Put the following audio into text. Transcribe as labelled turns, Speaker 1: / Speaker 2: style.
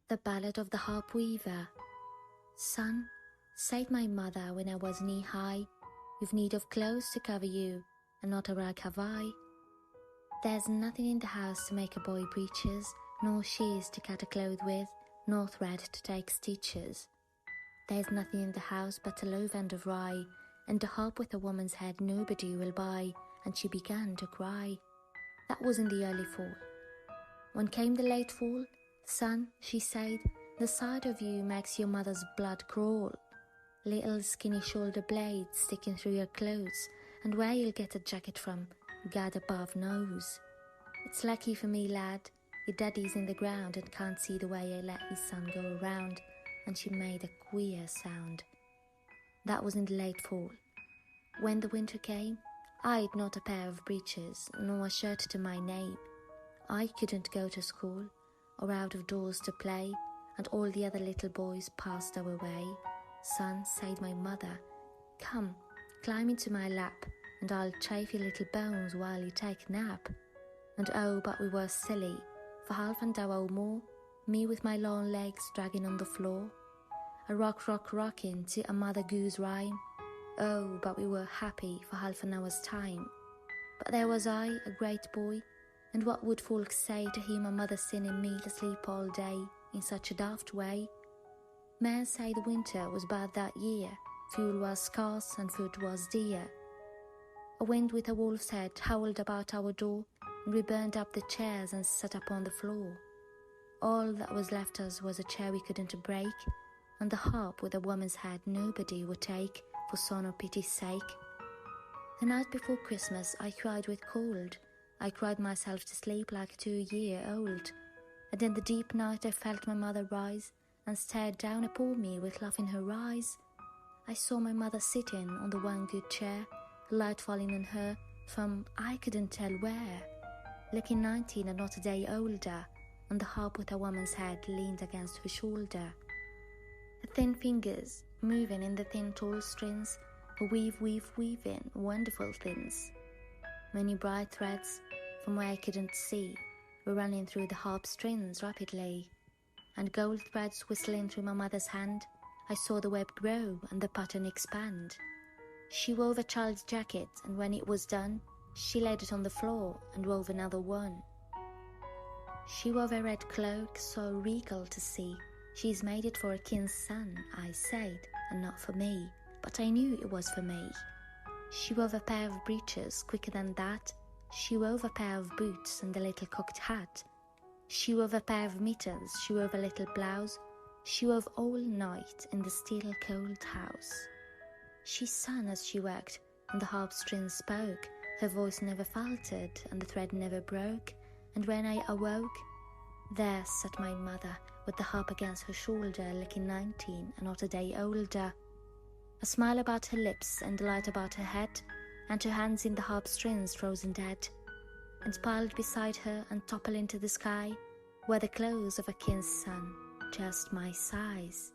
Speaker 1: The Ballad of the Harp Weaver. Son, said my mother when I was knee-high, you've need of clothes to cover you, and not a rag have I. There's nothing in the house to make a boy breeches, nor shears to cut a cloth with, nor thread to take stitches. There's nothing in the house but a loaf end of rye, and a harp with a woman's head nobody will buy, and she began to cry. That was in the early fall. When came the late fall, son, she said, the sight of you makes your mother's blood crawl. Little skinny shoulder blades sticking through your clothes, and where you'll get a jacket from, God above knows. It's lucky for me, lad, your daddy's in the ground and can't see the way I let his son go around, and she made a queer sound. That was in the late fall. When the winter came, I'd not a pair of breeches, nor a shirt to my name. I couldn't go to school, or out of doors to play, and all the other little boys passed our way. Son, said my mother, come, climb into my lap, and I'll chafe your little bones while you take a nap. And oh, but we were silly, for half an hour or more, me with my long legs dragging on the floor, a rocking to a Mother Goose rhyme. Oh, but we were happy for half an hour's time. But there was I, a great boy, and what would folks say to hear my mother sending me to sleep all day in such a daft way? Men say the winter was bad that year, fuel was scarce and food was dear. A wind with a wolf's head howled about our door, and we burned up the chairs and sat upon the floor. All that was left us was a chair we couldn't break, and the harp with a woman's head nobody would take, for son or pity's sake. The night before Christmas I cried with cold. I cried myself to sleep like a 2-year-old, and in the deep night I felt my mother rise and stared down upon me with love in her eyes. I saw my mother sitting on the one good chair, the light falling on her from I couldn't tell where, looking 19 and not a day older, and the harp with a woman's head leaned against her shoulder. Her thin fingers moving in the thin tall strings, were weaving wonderful things. Many bright threads, from where I couldn't see, were running through the harp strings rapidly, and gold threads whistling through my mother's hand. I saw the web grow and the pattern expand. She wove a child's jacket, and when it was done, she laid it on the floor and wove another one. She wove a red cloak so regal to see. She's made it for a king's son, I said, and not for me, but I knew it was for me. She wove a pair of breeches quicker than that. She wove a pair of boots and a little cocked hat. She wove a pair of mittens, she wove a little blouse. She wove all night in the still cold house. She sang as she worked, and the harp strings spoke. Her voice never faltered, and the thread never broke. And when I awoke, there sat my mother, with the harp against her shoulder, looking 19 and not a day older. A smile about her lips and a light about her head, and her hands in the harp strings frozen dead. And piled beside her and toppled into the sky were the clothes of a king's son, just my size.